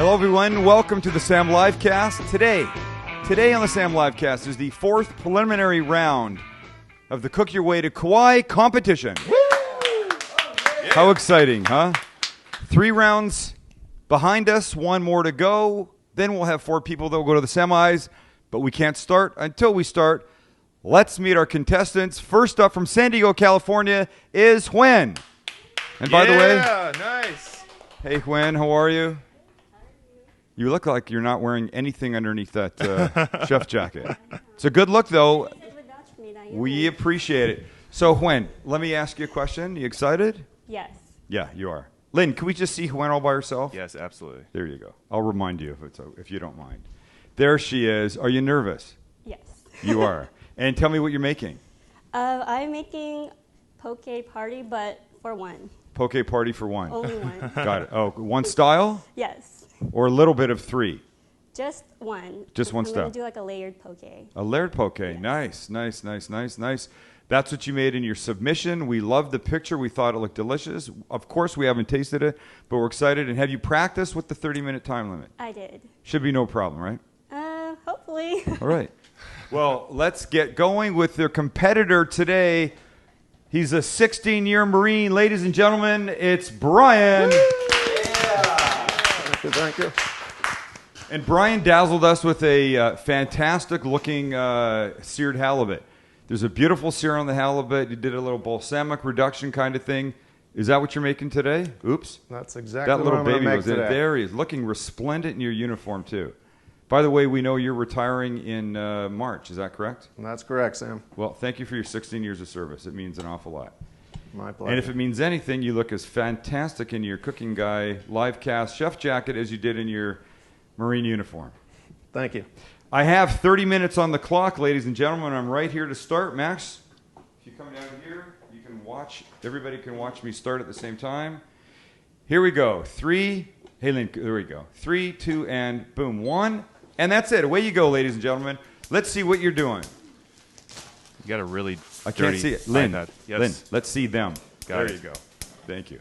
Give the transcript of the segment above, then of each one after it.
Hello, everyone. Welcome to the Sam Livecast. Today on the Sam Livecast is the fourth preliminary round of the Cook Your Way to Kauai Competition. Woo! Yeah. How exciting, huh? 3 rounds behind us, 1 more to go. Then we'll have 4 people that will go to the semis, but we can't start until we start. Let's meet our contestants. First up from San Diego, California is Huyen. And by the way, nice. Hey, Huyen, how are you? You look like you're not wearing anything underneath that chef jacket. It's a good look, though. We appreciate it. So, Huyen, let me ask you a question. You excited? Yes. Yeah, you are. Lynn, can we just see Huyen all by herself? Yes, absolutely. There you go. I'll remind you if you don't mind. There she is. Are you nervous? Yes. You are. And tell me what you're making. I'm making poke party, but for one. Poke party for one. Only one. Got it. Oh, one style? Yes. Or a little bit of 3? Just one. Just one I'm style. going to do like a layered poke. A layered poke. Yes. Nice. That's what you made in your submission. We loved the picture. We thought it looked delicious. Of course, we haven't tasted it, but we're excited. And have you practiced with the 30-minute time limit? I did. Should be no problem, right? Hopefully. All right. Well, let's get going with their competitor today. He's a 16-year Marine. Ladies and gentlemen, it's Bryan. Thank you. And Bryan dazzled us with a fantastic-looking seared halibut. There's a beautiful sear on the halibut. You did a little balsamic reduction kind of thing. Is that what you're making today? Oops. That's exactly that little what I'm baby make was in today. it. There he is, looking resplendent in your uniform, too. By the way, we know you're retiring in March. Is that correct? That's correct, Sam. Well, thank you for your 16 years of service. It means an awful lot. My pleasure. And if it means anything, you look as fantastic in your Cooking Guy live cast chef jacket as you did in your Marine uniform. Thank you. I have 30 minutes on the clock, ladies and gentlemen. I'm right here to start. Max, if you come down here, you can watch. Everybody can watch me start at the same time. Here we go. 3. Hey, Lynn, there we go. 3, 2, and boom. 1. And that's it. Away you go, ladies and gentlemen. Let's see what you're doing. You got a really I can't see it. Lynn, Yes. Lynn, let's see them. Got there it. you go. Thank you.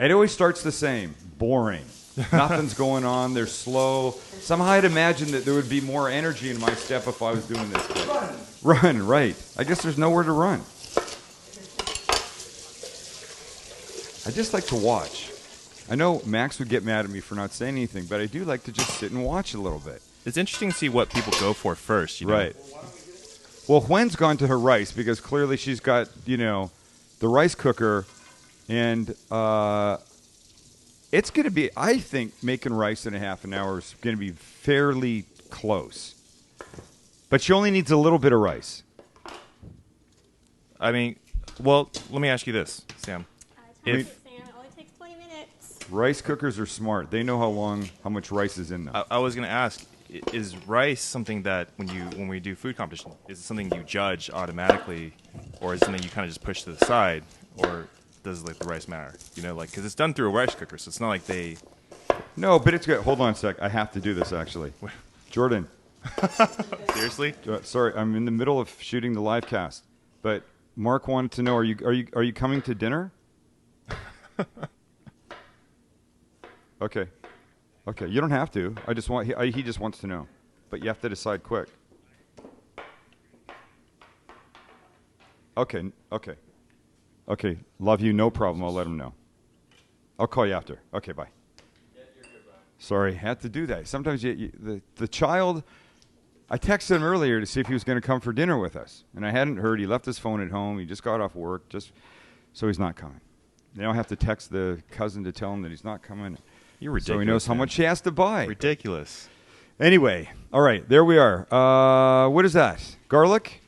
It always starts the same. Boring. Nothing's going on. They're slow. Somehow I'd imagine that there would be more energy in my step if I was doing this. Run, right. I guess there's nowhere to run. I just like to watch. I know Max would get mad at me for not saying anything, but I do like to just sit and watch a little bit. It's interesting to see what people go for first. You know? Right. Well, Huyen's gone to her rice because clearly she's got, the rice cooker, and it's going to be, I think, making rice in a half an hour is going to be fairly close. But she only needs a little bit of rice. I mean, well, let me ask you this, Sam. Sam, it only takes 20 minutes. Rice cookers are smart. They know how much rice is in them. I was going to ask, is rice something that when we do food competition, is it something you judge automatically, or is it something you kind of just push to the side, or does the rice matter? Because it's done through a rice cooker, so it's not like they. No, but it's good. Hold on a sec. I have to do this actually. Jordan. Seriously? Sorry, I'm in the middle of shooting the live cast, but Mark wanted to know: Are you coming to dinner? Okay. You don't have to. I just want. He just wants to know, but you have to decide quick. Okay. Love you. No problem. I'll let him know. I'll call you after. Okay. Bye. Yeah, you're good, bye. Sorry, had to do that. Sometimes the child. I texted him earlier to see if he was going to come for dinner with us, and I hadn't heard. He left his phone at home. He just got off work, so he's not coming. Now I have to text the cousin to tell him that he's not coming. You're ridiculous. So he knows how much he has to buy. Ridiculous. Anyway, all right, there we are. What is that? Garlic?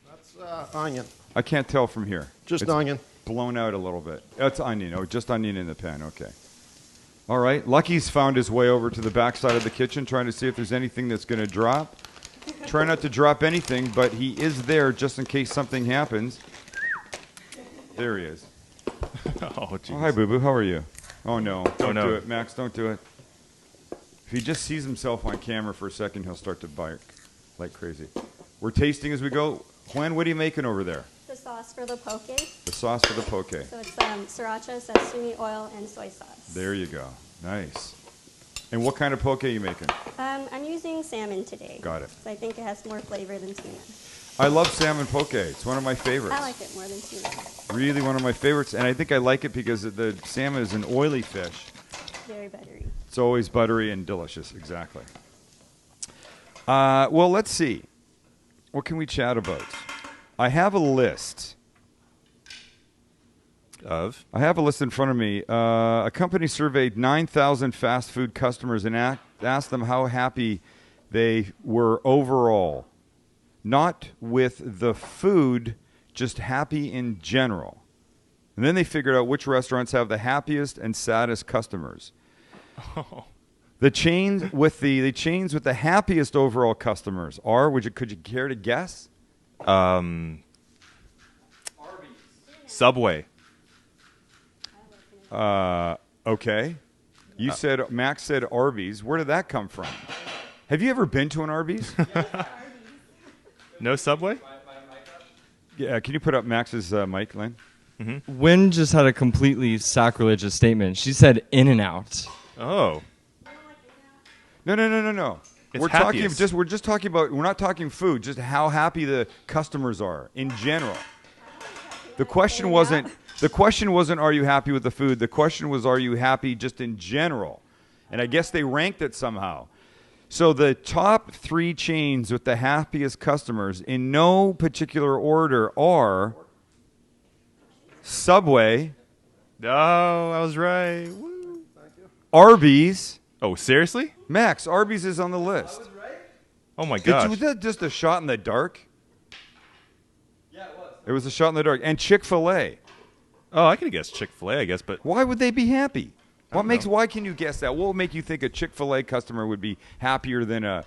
That's onion. I can't tell from here. Just onion. Blown out a little bit. It's onion. Oh, just onion in the pan. Okay. All right. Lucky's found his way over to the back side of the kitchen, trying to see if there's anything that's going to drop. Try not to drop anything, but he is there just in case something happens. There he is. Oh, geez. Oh, hi, Boo Boo. How are you? Oh, no. Don't no. do it. Max, don't do it. If he just sees himself on camera for a second, he'll start to bark like crazy. We're tasting as we go. Huyen, what are you making over there? The sauce for the poke. The sauce for the poke. So it's sriracha, sesame oil, and soy sauce. There you go. Nice. And what kind of poke are you making? I'm using salmon today. Got it. So I think it has more flavor than tuna. I love salmon poke. It's one of my favorites. I like it more than tuna. Really one of my favorites. And I think I like it because the salmon is an oily fish. Very buttery. It's always buttery and delicious. Exactly. Well, let's see. What can we chat about? I have a list. I have a list in front of me. A company surveyed 9,000 fast food customers and asked them how happy they were overall. Not with the food, just happy in general. And then they figured out which restaurants have the happiest and saddest customers. Oh. The chains with the happiest overall customers are, could you care to guess? Subway. Okay. Max said Arby's. Where did that come from? Have you ever been to an Arby's? No Subway? Yeah, can you put up Max's mic, Lynn? Wynn just had a completely sacrilegious statement. She said In and Out. Oh. No. It's We're happiest. just talking about, we're not talking food, just how happy the customers are in general. The question wasn't are you happy with the food? The question was, are you happy just in general? And I guess they ranked it somehow. So the top 3 chains with the happiest customers in no particular order are Subway, No, I was right. Woo. Arby's. Oh, seriously? Max, Arby's is on the list. Oh my gosh. Was that just a shot in the dark? Yeah, it was. It was a shot in the dark. And Chick-fil-A. Oh, I could have guessed Chick-fil-A, I guess, but Why would they be happy? know. Why can you guess that? What would make you think a Chick-fil-A customer would be happier than a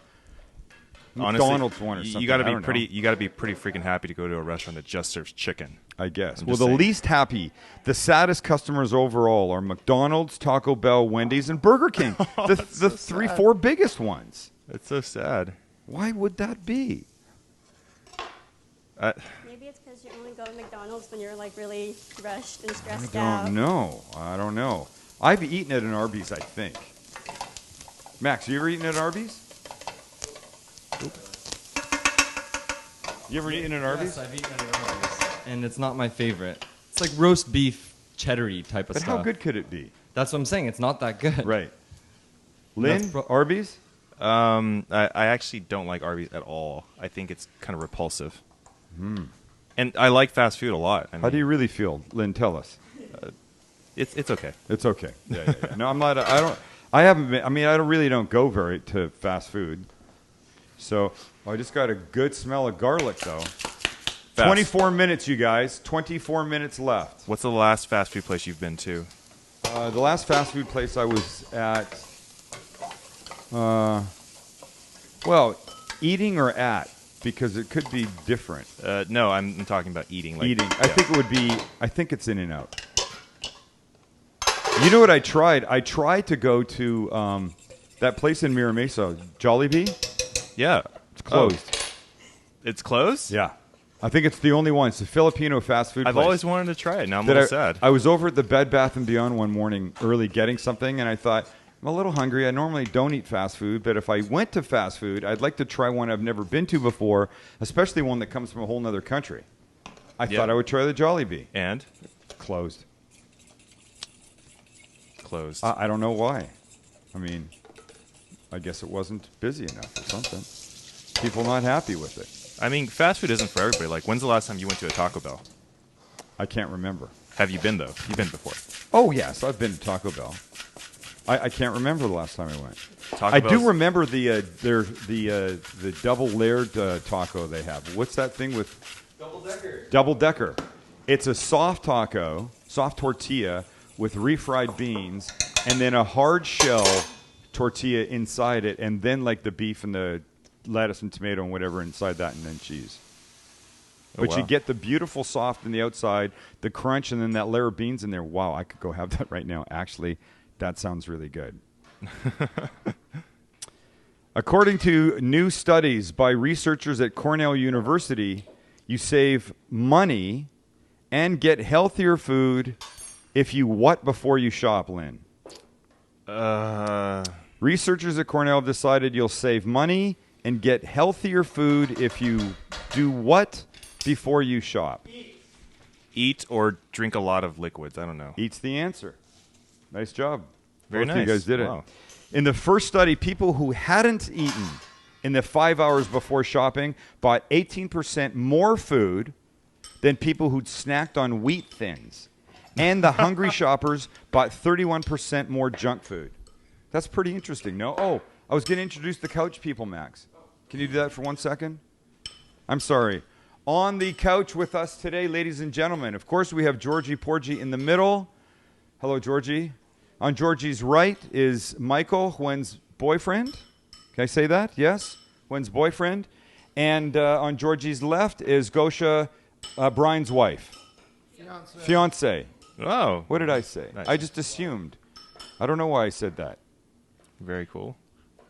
honestly, McDonald's one or something? you got to I be don't pretty. know. You got to be pretty freaking happy to go to a restaurant that just serves chicken. I guess. I'm Well, just the saying. least happy, the saddest customers overall are McDonald's, Taco Bell, Wendy's, and Burger King. the so 4 biggest ones. It's so sad. Why would that be? Maybe it's because you only go to McDonald's when you're like really rushed and stressed I out. don't know. I've eaten at an Arby's, I think. Max, you ever eaten at Arby's? You ever eaten at Arby's? Yes, I've eaten at Arby's. And it's not my favorite. It's like roast beef, cheddar-y type of But stuff. how good could it be? That's what I'm saying. It's not that good. Right. Lynn, Arby's? I actually don't like Arby's at all. I think it's kind of repulsive. And I like fast food a lot. I mean, How do you really feel? Lynn, tell us. It's okay. It's okay. Yeah. No, I'm not. I haven't been. I mean, I really don't go to fast food. So I just got a good smell of garlic, though. 24 minutes, you guys. 24 minutes left. What's the last fast food place you've been to? The last fast food place I was at. Well, eating or at, because it could be different. No, I'm talking about eating. Like, Eating. yeah. I think it would be. I think it's In and Out. You know what I tried? I tried to go to that place in Mira Mesa, Jollibee. Yeah. It's closed. Oh, it's closed? Yeah. I think it's the only one. It's a Filipino fast food I've place. always wanted to try it. Now I'm a that little sad. I was over at the Bed Bath & Beyond one morning early getting something, and I thought, I'm a little hungry. I normally don't eat fast food, but if I went to fast food, I'd like to try one I've never been to before, especially one that comes from a whole other country. I Yeah. thought I would try the Jollibee. And? Closed. Closed. I don't know why. I mean, I guess it wasn't busy enough or something. People not happy with it. I mean, fast food isn't for everybody. Like, when's the last time you went to a Taco Bell? I can't remember. Have you been, though? You've been before. Oh, yes, I've been to Taco Bell. I can't remember the last time I went. Taco I Bell's- do remember the double layered taco they have. What's that thing with double decker? It's a soft taco, soft tortilla with refried beans, and then a hard shell tortilla inside it, and then like the beef and the lettuce and tomato and whatever inside that, and then cheese. Oh, But wow. you get the beautiful soft in the outside, the crunch, and then that layer of beans in there. Wow, I could go have that right now. Actually, that sounds really good. According to new studies by researchers at Cornell University, you save money and get healthier food if you what before you shop, Lynn? Researchers at Cornell have decided you'll save money and get healthier food if you do what before you shop? Eat or drink a lot of liquids. I don't know. Eat's the answer. Nice job. Very Both of you nice. guys did Wow. it. In the first study, people who hadn't eaten in the 5 hours before shopping bought 18% more food than people who'd snacked on wheat thins. And the hungry shoppers bought 31% more junk food. That's pretty interesting, no? Oh, I was going to introduce the couch people, Max. Can you do that for 1 second? I'm sorry. On the couch with us today, ladies and gentlemen, of course, we have Georgie Porgy in the middle. Hello, Georgie. On Georgie's right is Michael, Huyen's boyfriend. Can I say that? Yes? Huyen's boyfriend. And on Georgie's left is Gosha, Brian's wife. Fiance. Oh, What did I say? Nice. I just assumed. I don't know why I said that. very cool.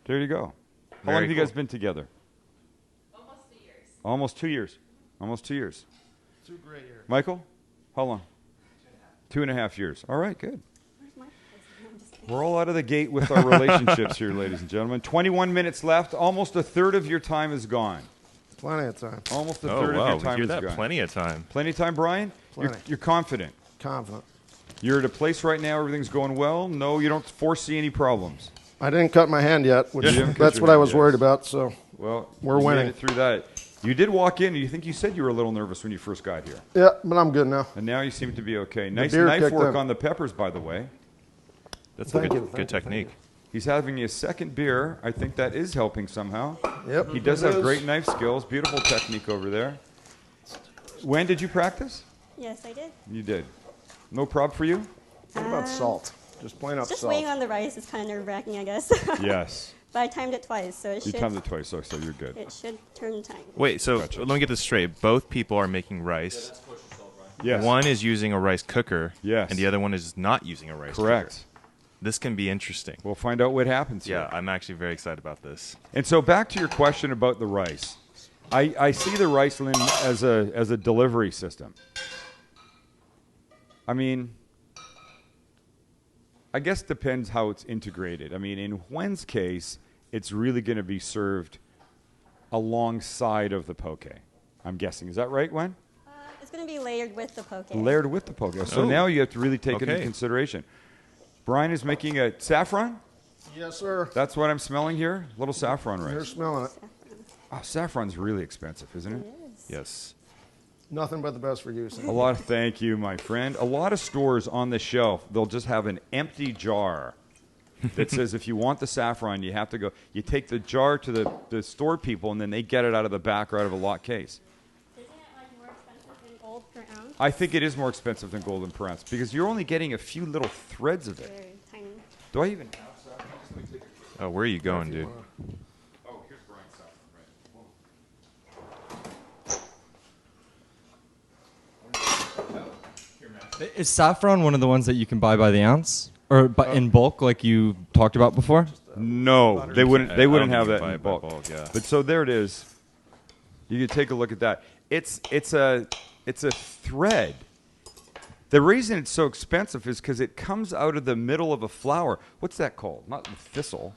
There you go. How Very long have you guys cool. been together? Almost 2 years. Almost 2 years. Almost 2 years. 2 great years. Michael? How long? 2.5 years. All right, good. Where's my place? I'm just kidding. We're all out of the gate with our relationships here, ladies and gentlemen. 21 minutes left. Almost a third of your time is gone. Plenty of time. Almost a Oh, third of wow. your We time hear is that gone. plenty of time. Plenty of time, Brian? Plenty. You're confident. Confident. You're at a place right now, everything's going well. No, you don't foresee any problems. I didn't cut my hand yet, which You didn't cut that's your what I hand was yet. worried about. So, Well, We're you made winning. it through that. You did walk in, and you said you were a little nervous when you first got here. yeah, but I'm good now. And now you seem to be okay. Nice beer knife kicked work in. on the peppers, by the way. That's Thank good, you, good thank you, technique. He's having a second beer. I think that is helping somehow. Yep. He does it have is. great knife skills. Beautiful technique over there. When did you practice? Yes, I did. You did. No prob for you? What about salt? Just plain up Just salt. waiting on the rice is kind of nerve-wracking, I guess. Yes. But I timed it twice, so it You should timed it twice, so you're good. it should turn time. Wait, so let me get this straight. Both people are making rice. Yes. One is using a rice cooker. Yes. And the other one is not using a rice cooker. Correct. This can be interesting. We'll find out what happens here. Yeah, I'm actually very excited about this. And so back to your question about the rice. I see the rice, Lynn, as a delivery system. I mean, I guess depends how it's integrated. I mean, in Huyen's case, it's really going to be served alongside of the poke. I'm guessing. Is that right, Huen? It's going to be layered with the poke. Layered with the poke. So Oh. now you have to really take it into Okay. consideration. Brian is making a saffron. Yes, sir. That's what I'm smelling here. A little saffron You're rice. smelling it. Oh, saffron's really expensive, isn't it? Yes. Nothing but the best for you, A Sam. lot. Thank you, my friend. A lot of stores on the shelf, they'll just have an empty jar that says if you want the saffron, you have to go. You take the jar to the store people, and then they get it out of the back or out of a locked case. Isn't it like more expensive than gold per ounce? I think it is more expensive than golden per-ounce because you're only getting a few little threads of it. Very tiny. Do I even have saffron? Just let me take a- Oh, where are you going, dude? Oh, here's Brian's saffron. Is saffron one of the ones that you can buy by the ounce or in bulk, like you talked about before? No, they wouldn't. They I wouldn't don't have think that you in buy it by bulk. bulk, yeah. But so there it is. You can take a look at that. It's a thread. The reason it's so expensive is because it comes out of the middle of a flower. What's that called? Not the thistle,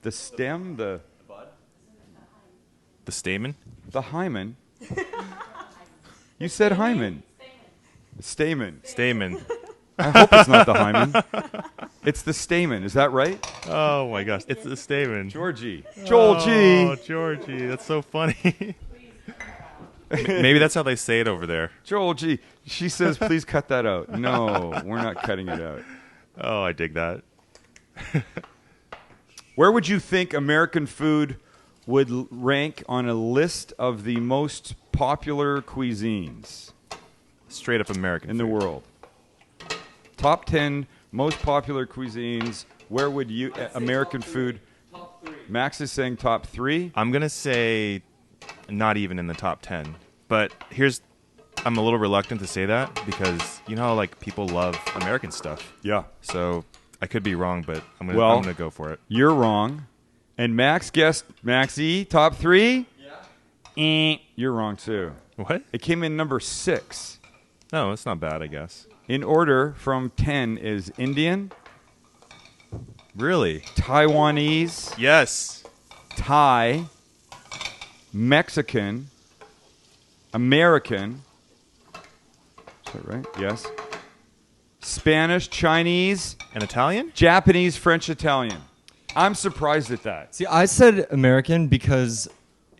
the stem, the The hymen. You said hymen. Stamen. stamen. I hope it's not the hymen. It's the stamen. Is that right? Oh my gosh, it's the stamen. Georgie. Joel G. Oh, Georgie, that's so funny. Maybe that's how they say it over there. Joel G. She says, please cut that out. No, we're not cutting it out. Oh, I dig that. Where would you think American food would rank on a list of the most popular cuisines Straight up American in the food. world? Top 10 most popular cuisines. Where would you American food? Max is saying top 3. I'm gonna say not even in the top 10. But I'm a little reluctant to say that because you know how like people love American stuff. Yeah. So I could be wrong, but I'm Well- gonna go for it. You're wrong. And Max guessed Maxie top 3. Yeah. You're wrong too. What? It came in number 6. No, it's not bad, I guess. In order from 10 is Indian, Really? Taiwanese, Yes. Thai, Mexican, American. Is that right? Yes. Spanish, Chinese, And Italian? Japanese, French, Italian. I'm surprised at that. See, I said American because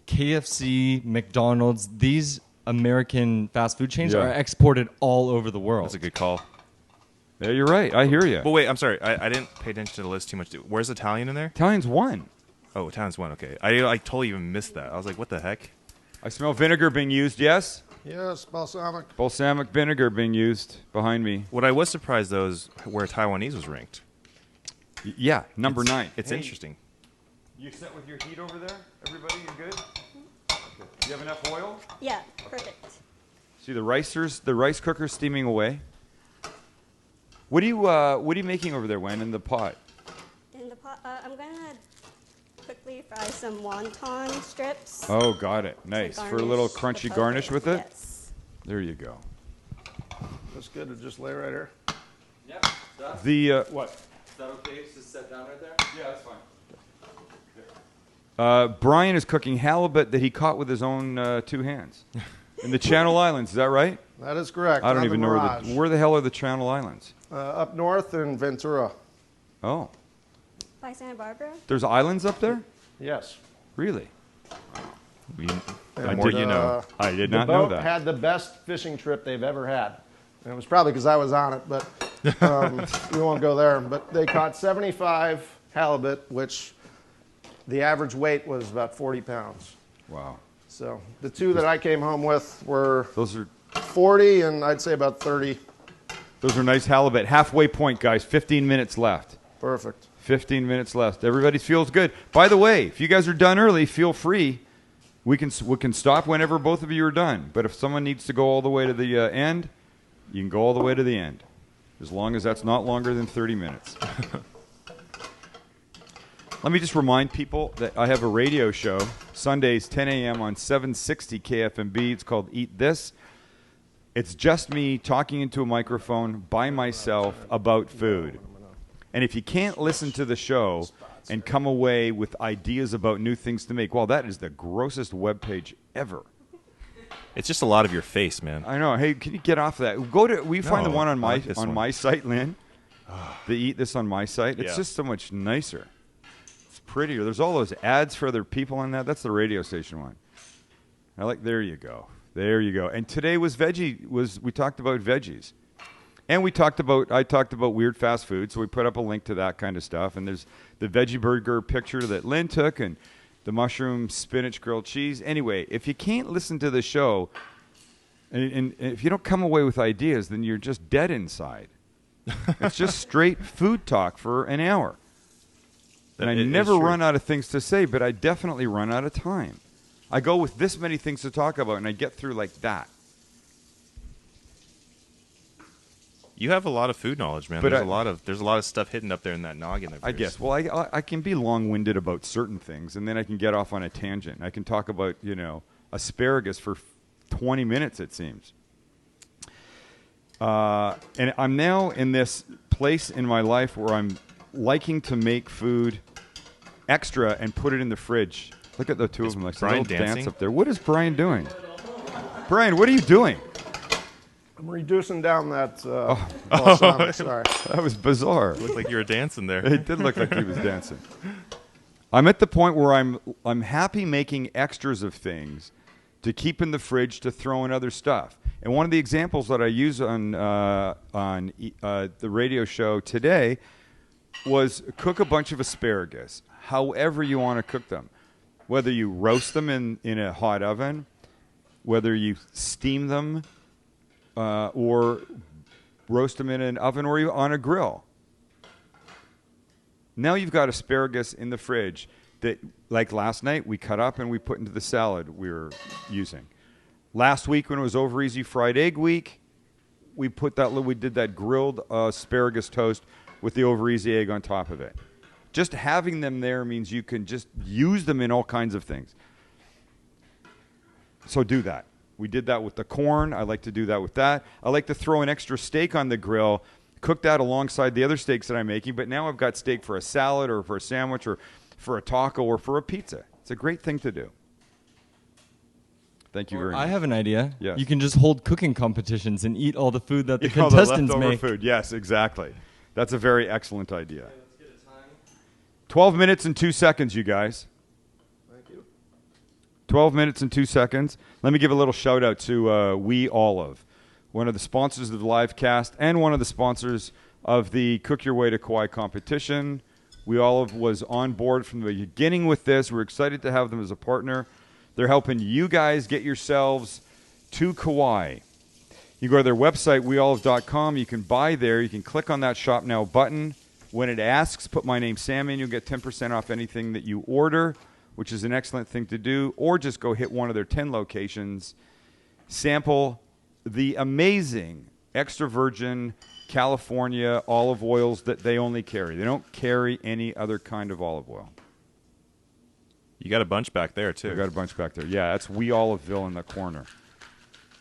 KFC, McDonald's, these American fast food chains Yeah. are exported all over the world. That's a good call. Yeah, you're right. I hear you. But wait, I'm sorry. I didn't pay attention to the list too much. Where's Italian in there? Italian's one. Oh, Italian's one. Okay. I totally even missed that. I was like, what the heck? I smell vinegar being used, yes? Yes, balsamic. Balsamic vinegar being used behind me. What I was surprised, though, is where Taiwanese was ranked. Yeah, number 9. It's interesting. You set with your heat over there? Everybody, you good? Okay. Do you have enough oil? Yeah, perfect. See the rice cooker steaming away. What are you making over there, Wen, in the pot? In the pot, I'm gonna quickly fry some wonton strips. Oh, got it. Nice. For a little garnish the crunchy garnish poke. with it? Yes. There you go. That's good to just lay right here. Yeah. The what? Is that okay to set down right there? Yeah, that's fine. Brian is cooking halibut that he caught with his own 2 hands in the Channel Islands. Is that right? That is correct. I don't on even the know Mirage. where the hell are the Channel Islands. Up north in Ventura. Oh, By Santa Barbara. there's islands up there? Yes. Really? The And, more you know. I did the not know boat that. had the best fishing trip they've ever had. And it was probably because I was on it, but we won't go there. But they caught 75 halibut, which the average weight was about 40 pounds. Wow. So the 2 that I came home with were Those are 40 and I'd say about 30. nice halibut. Halfway point, guys. 15 minutes left. Perfect. 15 minutes left. Everybody feels good. By the way, if you guys are done early, feel free. We can stop whenever both of you are done. But if someone needs to go all the way to the end, you can go all the way to the end, as long as that's not longer than 30 minutes. Let me just remind people that I have a radio show, Sundays, 10 a.m. on 760 KFMB. It's called Eat This. It's just me talking into a microphone by myself about food. And if you can't listen to the show and come away with ideas about new things to make, well, that is the grossest webpage ever. It's just a lot of your face, man. I know. Hey, can you get off of that? Go to. We find the No, one on I my like this one. my site, Lynn. The Eat This on my site. It's Yeah. just so much nicer. It's prettier. There's all those ads for other people on that. That's the radio station one. I like. There you go. There you go. And today was we talked about veggies, and I talked about weird fast food. So we put up a link to that kind of stuff. And there's the veggie burger picture that Lynn took, and the mushroom spinach grilled cheese. Anyway, if you can't listen to the show, and if you don't come away with ideas, then you're just dead inside. It's just straight food talk for an hour. And I It is never true. run out of things to say, but I definitely run out of time. I go with this many things to talk about, and I get through like that. You have a lot of food knowledge, man. But There's I- a lot of stuff hidden up there in that noggin of I yours. guess. Well, I can be long-winded about certain things, and then I can get off on a tangent. I can talk about, asparagus for 20 minutes, it seems. And I'm now in this place in my life where I'm liking to make food extra and put it in the fridge. Look at the two of them. Like Brian little dance dancing? up there. What is Brian doing? Brian, what are you doing? I'm reducing down that balsamic. Sorry. That was bizarre. Looked like you were dancing there. It did look like he was dancing. I'm at the point where I'm happy making extras of things to keep in the fridge to throw in other stuff. And one of the examples that I use on the radio show today was cook a bunch of asparagus, however you want to cook them. Whether you roast them in a hot oven, whether you steam them, or roast them in an oven or on a grill. Now you've got asparagus in the fridge that, like last night, we cut up and we put into the salad we were using. Last week when it was Over Easy Fried Egg Week, we did that grilled asparagus toast with the Over Easy egg on top of it. Just having them there means you can just use them in all kinds of things. So do that. We did that with the corn. I like to do that with that. I like to throw an extra steak on the grill cook that alongside the other steaks that I'm making. But now I've got steak for a salad or for a sandwich or for a taco or for a pizza. It's a great thing to do. Thank you very much. I have an idea. Yes. You can just hold cooking competitions and eat all the food that the All the contestants leftover make. food. Yes, exactly. That's a very excellent idea. 12 minutes and 2 seconds, you guys. Thank you. 12 minutes and 2 seconds. Let me give a little shout out to We Olive, one of the sponsors of the live cast and one of the sponsors of the Cook Your Way to Kauai competition. We Olive was on board from the beginning with this. We're excited to have them as a partner. They're helping you guys get yourselves to Kauai. You go to their website, weolive.com. You can buy there. You can click on that Shop Now button. When it asks, put my name, Sam, in. You'll get 10% off anything that you order, which is an excellent thing to do. Or just go hit one of their 10 locations. Sample the amazing extra virgin California olive oils that they only carry. They don't carry any other kind of olive oil. You got a bunch back there, too. I got a bunch back there. Yeah, that's We Oliveville in the corner.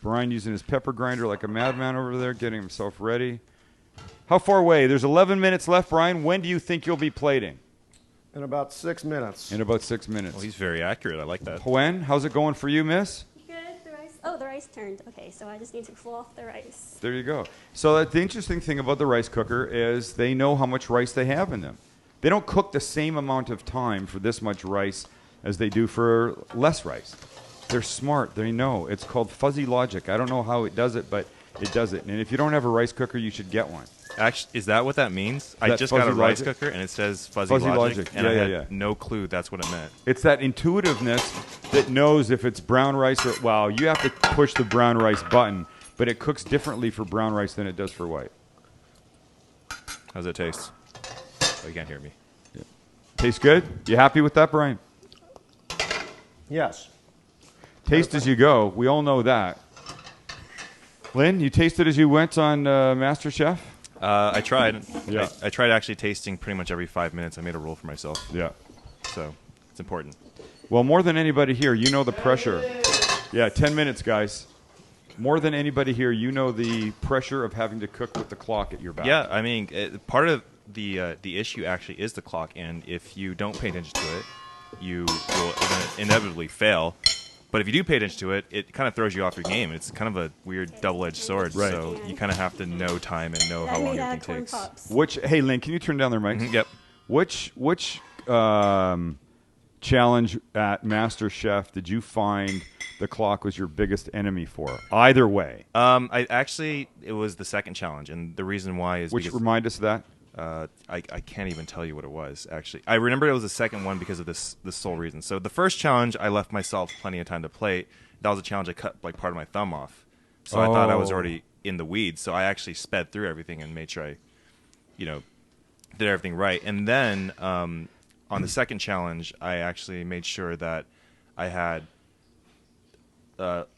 Brian using his pepper grinder like a madman over there, getting himself ready. How far away? There's 11 minutes left, Brian. When do you think you'll be plating? In about 6 minutes. In about 6 minutes. Well, he's very accurate. I like that. Huyen, how's it going for you, miss? Good. The rice. Oh, the rice turned. Okay, so I just need to cool off the rice. There you go. So the interesting thing about the rice cooker is they know how much rice they have in them. They don't cook the same amount of time for this much rice as they do for less rice. They're smart. They know. It's called fuzzy logic. I don't know how it does it, but it does it. And if you don't have a rice cooker, you should get one. Actually, is that what that means? I That just got a fuzzy rice logic? cooker, and it says fuzzy Fuzzy logic, logic. and Yeah, I yeah, had yeah. no clue that's what it meant. It's that intuitiveness that knows if it's brown rice or, well, you have to push the brown rice button, but it cooks differently for brown rice than it does for white. How's it taste? Oh, you can't hear me. Tastes good? You happy with that, Brian? Yes. Taste as you go. We all know that. Lynn, you tasted as you went on MasterChef? I tried. Yeah. I tried actually tasting pretty much every 5 minutes. I made a rule for myself, Yeah. so it's important. Well, more than anybody here, you know the pressure. Yeah, 10 minutes, guys. More than anybody here, you know the pressure of having to cook with the clock at your back. Yeah, I mean, part of the issue actually is the clock, and if you don't pay attention to it, you will inevitably fail. But if you do pay attention to it, it kind of throws you off your game. It's kind of a weird double-edged sword. Right. So you kind of have to know time and know I how long made everything corn takes. pops. Hey, Lynn, can you turn down their mics? Yep. Which challenge at MasterChef did you find the clock was your biggest enemy for? Either way. It was the second challenge, and the reason why is Which because remind us of that? I can't even tell you what it was, actually. I remember it was the second one because of this sole reason. So the first challenge, I left myself plenty of time to plate. That was a challenge I cut like part of my thumb off. So I thought I was already in the weeds. So I actually sped through everything and made sure I, did everything right. And then on the second challenge, I actually made sure that I had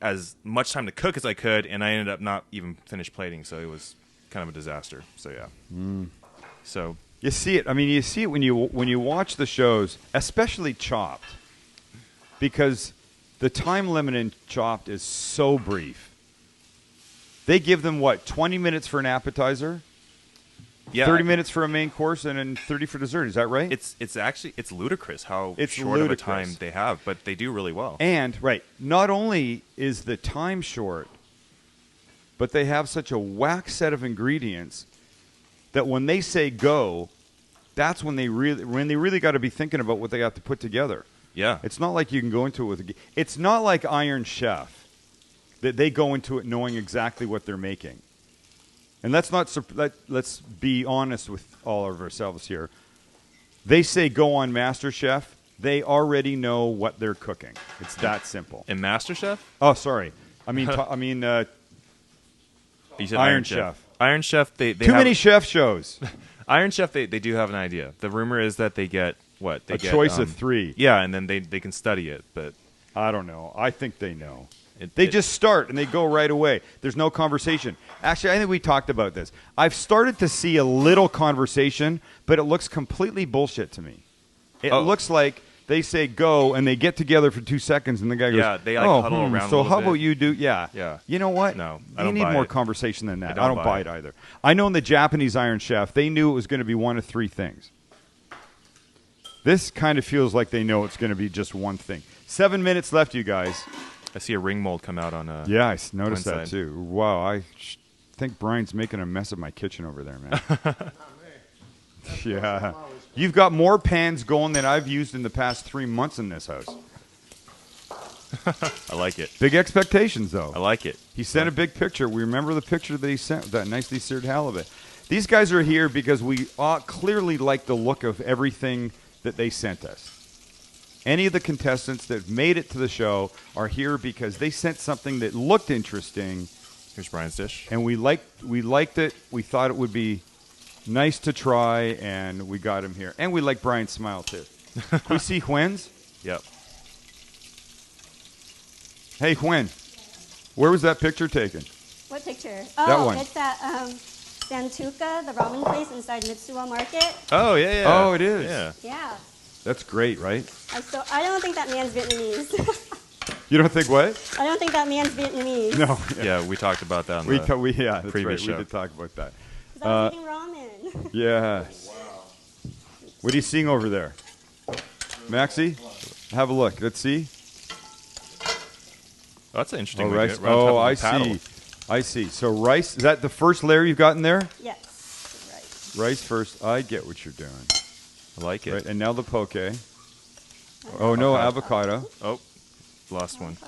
as much time to cook as I could, and I ended up not even finished plating. So it was kind of a disaster. So, yeah. So You see it. I mean, you see it when you watch the shows, especially Chopped, because the time limit in Chopped is so brief. They give them, 20 minutes for an appetizer? yeah, 30 minutes for a main course and then 30 for dessert. Is that right? It's actually ludicrous how It's short of a ludicrous. time they have, but they do really well. And, not only is the time short, but they have such a whack set of ingredients that when they say go, that's when they really got to be thinking about what they have to put together. Yeah, It's not like you can go into it with it's not like Iron Chef that they go into it knowing exactly what they're making. And let's be honest with all of ourselves here. They say go on MasterChef, they already know what they're cooking. It's that simple. in MasterChef, Oh, sorry. I mean you said Iron Chef. Iron Chef, they too have, many chef shows. Iron Chef, they do have an idea. The rumor is that they get what they A get, choice of 3. Yeah, and then they can study it, but I don't know. I think they know. It- They it- just start and they go right away. There's no conversation. Actually, I think we talked about this. I've started to see a little conversation, but it looks completely bullshit to me. It Oh. looks like they say go, and they get together for 2 seconds, and the guy goes, Yeah, they, like, oh, huddle around a so little how bit. about you do, yeah. Yeah. You know what? No, I you don't need buy more it. conversation than that. I don't don't buy buy it. it either. I know in the Japanese Iron Chef, they knew it was going to be one of 3 things. This kind of feels like they know it's going to be just one thing. 7 minutes left, you guys. I see a ring mold come out on Yeah, I noticed one that side. too. Wow, I think Brian's making a mess of my kitchen over there, man. Yeah. You've got more pans going than I've used in the past 3 months in this house. I like it. Big expectations, though. I like it. He sent a big picture. We remember the picture that he sent, that nicely seared halibut. These guys are here because we clearly like the look of everything that they sent us. Any of the contestants that made it to the show are here because they sent something that looked interesting, Here's Brian's dish. and we liked it. We thought it would be nice to try, and we got him here. And we like Brian's smile, too. Can we see Huyen's? Yep. Hey, Huyen, where was that picture taken? What picture? That Oh, one. it's at Santuka, the ramen place inside Mitsuwa Market. Oh, yeah. Oh, it is. Yeah. Yeah. That's great, right? I don't think that man's Vietnamese. You don't think what? I don't think that man's Vietnamese. No. Yeah, we talked about that on We the yeah, that's previous right. show. We did talk about that. 'Cause I was eating ramen. Yeah. What are you seeing over there? Maxie? Have a look. Let's see. Oh, that's an interesting Oh, way rice. to do it. Right on top Oh, of I a paddle. see. I see. So rice, is that the first layer you've got in there? Yes. Right. Rice first. I get what you're doing. I like it. Right. And now the poke. Oh, no, avocado. Oh, lost one.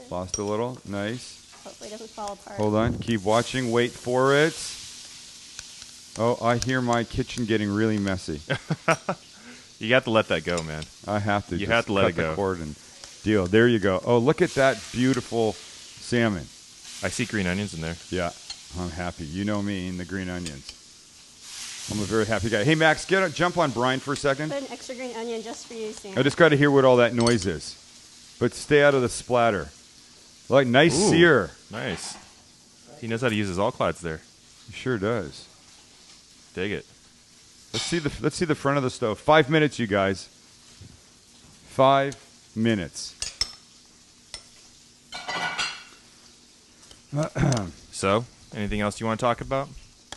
Lost a little. Nice. Hopefully it doesn't fall apart. Hold on. Keep watching. Wait for it. Oh, I hear my kitchen getting really messy. You got to let that go, man. I have to. You just have to let cut it the go. cord and deal. There you go. Oh, look at that beautiful salmon. I see green onions in there. Yeah, I'm happy. You know me and the green onions. I'm a very happy guy. Hey, Max, jump on Brian for a second. Put an extra green onion just for you, Sam. I just got to hear what all that noise is. But stay out of the splatter. Like, nice Ooh. sear. Nice. He knows how to use his all clads there. He sure does. Dig it. Let's see the front of the stove. 5 minutes, you guys. 5 minutes. So, anything else you want to talk about?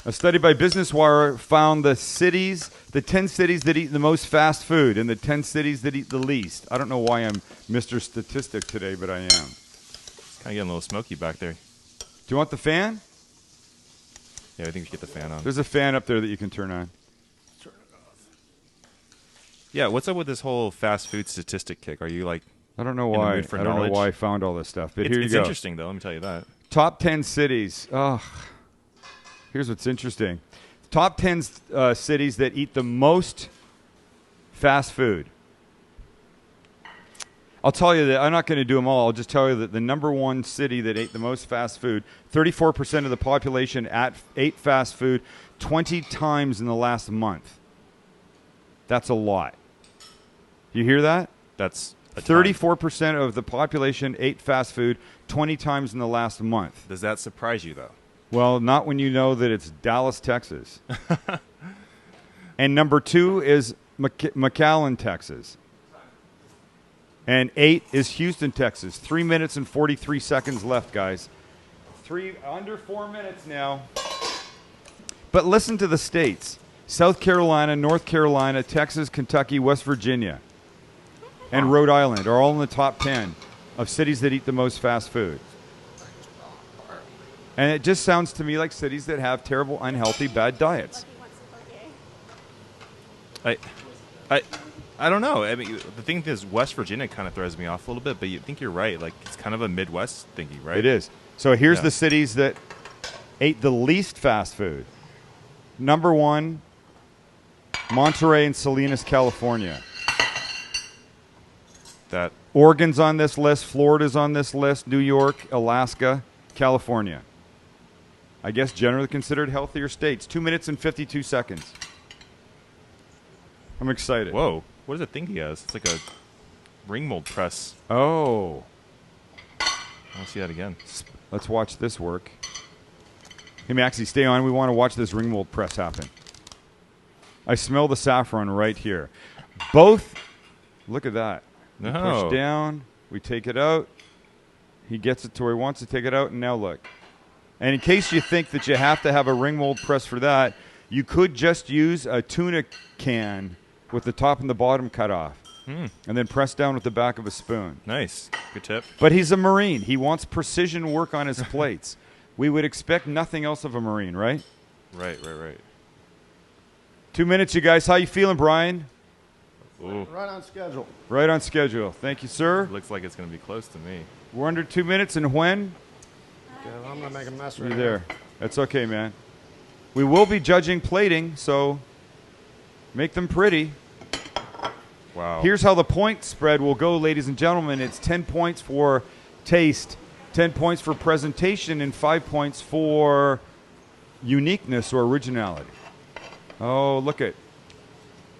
A study by Business Wire found the 10 cities that eat the most fast food and the 10 cities that eat the least. I don't know why I'm Mr. Statistic today, but I am. Kind of getting a little smoky back there. Do you want the fan? Yeah, I think we should get the fan on. There's a fan up there that you can turn on. Yeah, what's up with this whole fast food statistic kick? Are you like... I don't know In the why. mood for I don't know knowledge? why I found all this stuff, but It's, here you it's go. interesting, though. Let me tell you that. Top 10 cities. Oh, here's what's interesting. Top 10 cities that eat the most fast food. I'll tell you that I'm not going to do them all. I'll just tell you that the number one city that ate the most fast food, 34% of the population ate fast food 20 times in the last month. That's a lot. You hear that? That's a ton. 34% of the population ate fast food 20 times in the last month. Does that surprise you, though? Well, not when you know that it's Dallas, Texas. And number 2 is McAllen, Texas. And 8 is Houston, Texas. 3 minutes and 43 seconds left, guys. Under 4 minutes now. But listen to the states. South Carolina, North Carolina, Texas, Kentucky, West Virginia, and Rhode Island are all in the top 10 of cities that eat the most fast food. And it just sounds to me like cities that have terrible, unhealthy, bad diets. I don't know. I mean, the thing is, West Virginia kind of throws me off a little bit, but you think you're right. Like, it's kind of a Midwest thingy, right? It is. So here's Yeah. the cities that ate the least fast food. Number 1, Monterey and Salinas, California. That Oregon's on this list. Florida's on this list. New York, Alaska, California. I guess generally considered healthier states. 2 minutes and 52 seconds. I'm excited. whoa, what is that thing he has? It's like a ring mold press. Oh. I want to see that again. Let's watch this work. Hey, Maxie, stay on. We want to watch this ring mold press happen. I smell the saffron right here. Both Look at that. We No. push down. We take it out. He gets it to where he wants to take it out, and now look. And in case you think that you have to have a ring mold press for that, you could just use a tuna can with the top and the bottom cut off, and then press down with the back of a spoon. Nice. Good tip. But he's a Marine. He wants precision work on his plates. We would expect nothing else of a Marine, right? Right. 2 minutes, you guys. How you feeling, Brian? Ooh. Right on schedule. Right on schedule. Thank you, sir. Looks like it's going to be close to me. We're under 2 minutes, and when? Yeah, I'm going to make a mess right You're here. there. That's okay, man. We will be judging plating, so make them pretty. Wow. Here's how the point spread will go, ladies and gentlemen. It's 10 points for taste, 10 points for presentation, and 5 points for uniqueness or originality. Oh, look at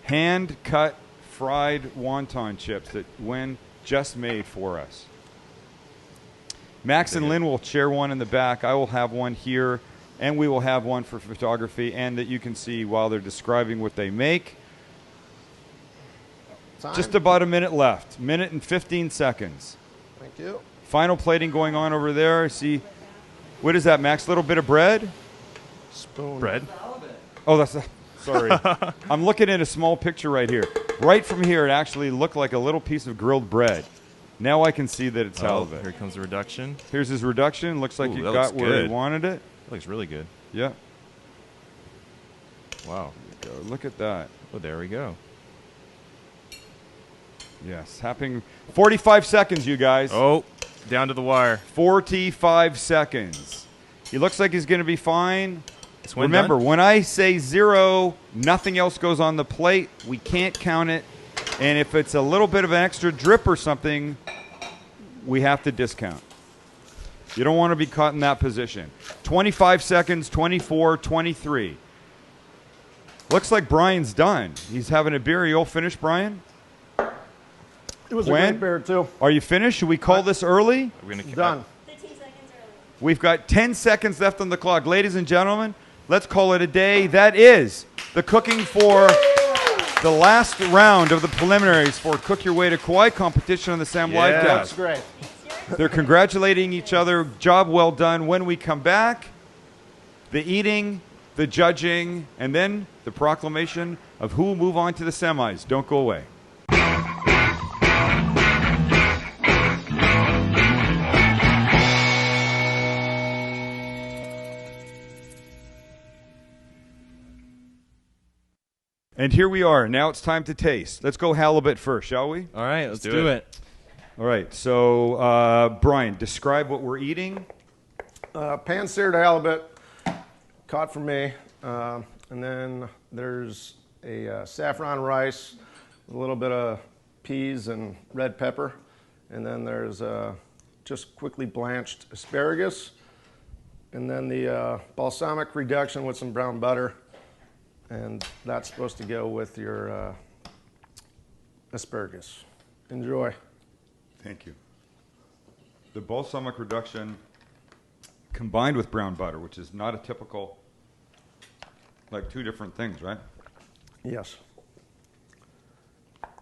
hand-cut fried wonton chips that Wen just made for us. Max and Lynn will share one in the back. I will have one here, and we will have one for photography, and that you can see while they're describing what they make. Time. Just about a minute left. Minute and 15 seconds. Thank you. Final plating going on over there. See, what is that, Max? Little bit of bread? Spoon. Bread? Oh, that's sorry. I'm looking at a small picture right here. Right from here, it actually looked like a little piece of grilled bread. Now I can see that it's halibut. Here comes the reduction. Here's his reduction. Looks like Ooh, he that got looks where he good. wanted it. That looks really good. Yeah. Wow. Look at that. Oh, there we go. Yes, happening. 45 seconds, you guys. Oh, down to the wire. 45 seconds. He looks like he's going to be fine. Is Huyen Remember, done? when I say 0, nothing else goes on the plate. We can't count it. And if it's a little bit of an extra drip or something, we have to discount. You don't want to be caught in that position. 25 seconds, 24, 23. Looks like Brian's done. He's having a beer. You'll finish, Brian? It was When? a great beer, too. Are you finished? Should we call this early? We're gonna Done. 15 seconds early. We've got 10 seconds left on the clock. Ladies and gentlemen, let's call it a day. That is the cooking for the last round of the preliminaries for Cook Your Way to Kauai competition on the Sam Live Yeah. That's Cast. great. They're congratulating each other. Job well done. When we come back, the eating, the judging, and then the proclamation of who will move on to the semis. Don't go away. And here we are. Now it's time to taste. Let's go halibut first, shall we? All right, let's do do it. it. All right. So, Brian, describe what we're eating. Pan-seared halibut, caught for me. And then there's a saffron rice, a little bit of peas and red pepper. And then there's just quickly blanched asparagus. And then the balsamic reduction with some brown butter. And that's supposed to go with your asparagus. Enjoy. Thank you. The balsamic reduction combined with brown butter, which is not a typical, like two different things, right? Yes.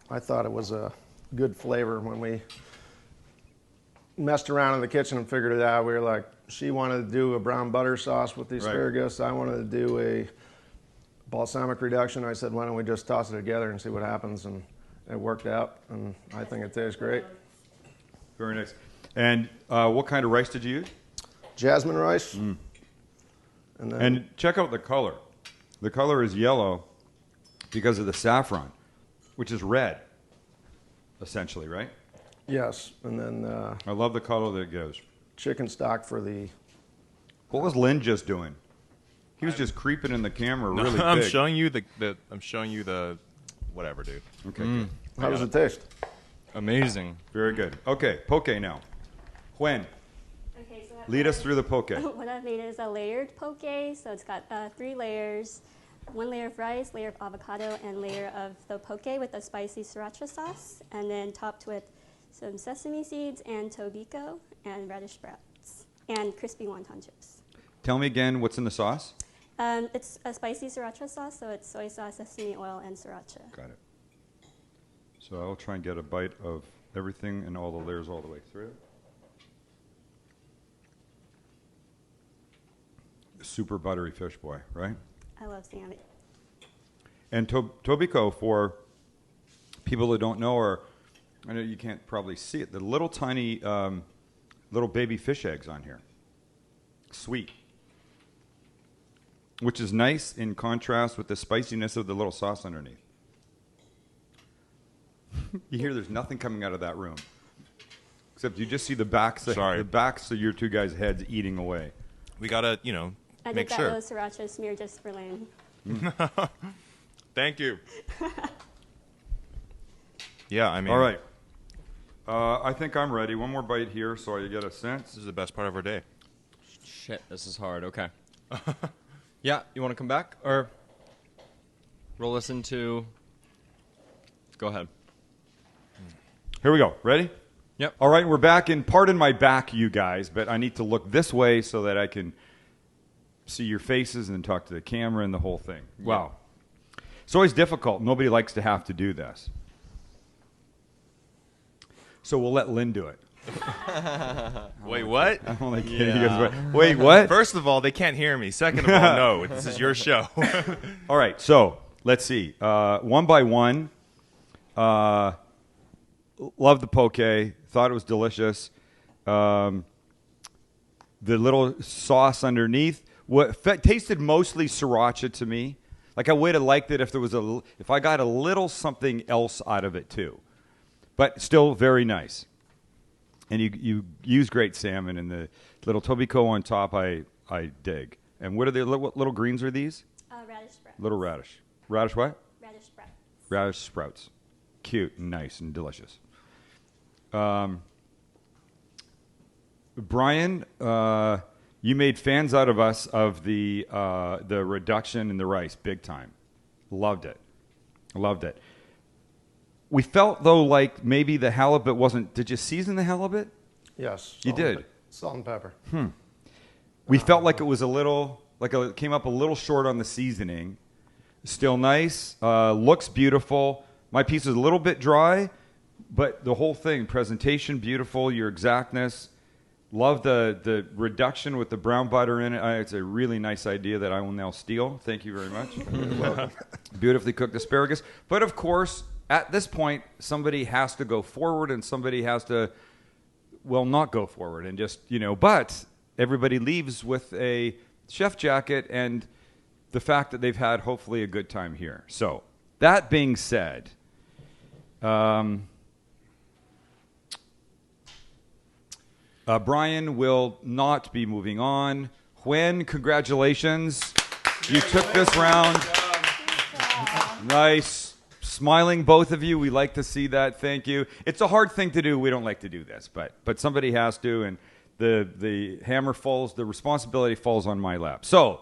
I thought it was a good flavor when we messed around in the kitchen and figured it out. We were like, she wanted to do a brown butter sauce with the Right. asparagus. I wanted to do a balsamic reduction. I said, why don't we just toss it together and see what happens? And it worked out, and I think it tastes great. Very nice. And what kind of rice did you use? Jasmine rice. And then And check out the color. The color is yellow because of the saffron, which is red, essentially, right? yes, and then I love the color that it gives. chicken stock for the. What was Lynn just doing? He was just creeping in the camera really big. I'm showing you the whatever, dude. Okay, good. How does it taste? Amazing. Very good. Okay, poke now. Huyen, Okay, so lead us through the poke. what I've made is a layered poke. So it's got 3 layers. 1 layer of rice, layer of avocado, and layer of the poke with a spicy sriracha sauce. And then topped with some sesame seeds and tobiko and radish sprouts and crispy wonton chips. Tell me again what's in the sauce. It's a spicy sriracha sauce, so it's soy sauce, sesame oil, and sriracha. Got it. So I'll try and get a bite of everything and all the layers all the way through. Super buttery fish, boy, right? I love salmon. And tobiko, for people that don't know, or I know you can't probably see it, the little tiny little baby fish eggs on here. Sweet. Which is nice in contrast with the spiciness of the little sauce underneath. You hear there's nothing coming out of that room. Except you just see the backs of your two guys' heads eating away. We gotta, I make did that sure. little sriracha smear just for Lynn. Thank you. Yeah, I mean. All right. I think I'm ready. One more bite here so I get a sense. This is the best part of our day. Shit, this is hard. Okay. Yeah, you want to come back or roll us into? Go ahead. Here we go. Ready? Yep. All right, we're back in. Pardon my back, you guys, but I need to look this way so that I can see your faces and talk to the camera and the whole thing. Wow. It's always difficult. Nobody likes to have to do this. So we'll let Lynn do it. Wait, what? I'm only kidding. You guys, wait, what? First of all, they can't hear me. Second of all, no, this is your show. All right, so let's see. One by one. Loved the poke. Thought it was delicious. The little sauce underneath tasted mostly sriracha to me. Like I would have liked it if if I got a little something else out of it too. But still very nice. And you use great salmon, and the little tobiko on top I dig. And what little greens are these? Radish sprouts. Little radish. Radish what? Radish sprouts. Radish sprouts. Cute and nice and delicious. Brian, you made fans out of us of the reduction in the rice, big time. Loved it. We felt, though, like maybe the halibut wasn't... Did you season the halibut? Yes. You did? Salt and pepper. We felt like it was it came up a little short on the seasoning. Still nice. Looks beautiful. My piece is a little bit dry, but the whole thing, presentation, beautiful, your exactness. Love the reduction with the brown butter in it. It's a really nice idea that I will now steal. Thank you very much. Beautifully cooked asparagus. But, of course... At this point, somebody has to go forward and somebody has to, not go forward and just, but everybody leaves with a chef jacket and the fact that they've had hopefully a good time here. So, that being said, Brian will not be moving on. Huyen, congratulations. You took this round. Nice. Smiling, both of you. We like to see that. Thank you. It's a hard thing to do. We don't like to do this, but somebody has to, and the hammer falls, the responsibility falls on my lap. So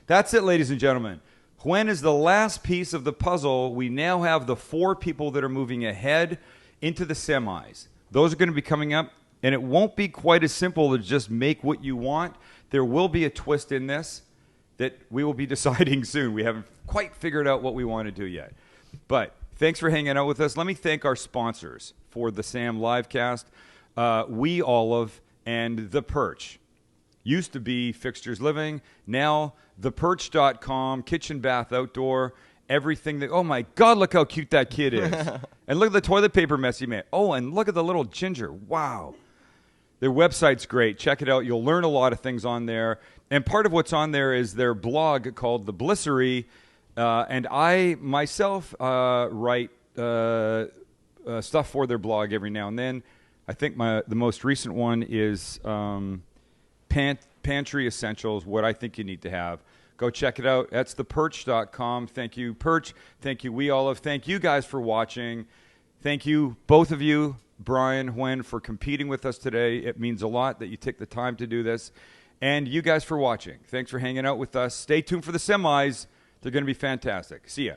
that's it, ladies and gentlemen. Huyen is the last piece of the puzzle. We now have the 4 people that are moving ahead into the semis. Those are going to be coming up, and it won't be quite as simple to just make what you want. There will be a twist in this that we will be deciding soon. We haven't quite figured out what we want to do yet. But thanks for hanging out with us. Let me thank our sponsors for the Sam Livecast. We Olive and The Perch. Used to be Fixtures Living. Now, theperch.com, kitchen, bath, outdoor, everything. Oh, my God, look how cute that kid is. And look at the toilet paper mess he made. Oh, and look at the little ginger. Wow. Their website's great. Check it out. You'll learn a lot of things on there. And part of what's on there is their blog called The Blissery. And I, myself, write stuff for their blog every now and then. I think the most recent one is Pantry Essentials, what I think you need to have. Go check it out. That's theperch.com. Thank you, Perch. Thank you, We Olive. Thank you guys for watching. Thank you, both of you, Brian, Huyen, for competing with us today. It means a lot that you take the time to do this. And you guys for watching. Thanks for hanging out with us. Stay tuned for the semis. They're going to be fantastic. See ya.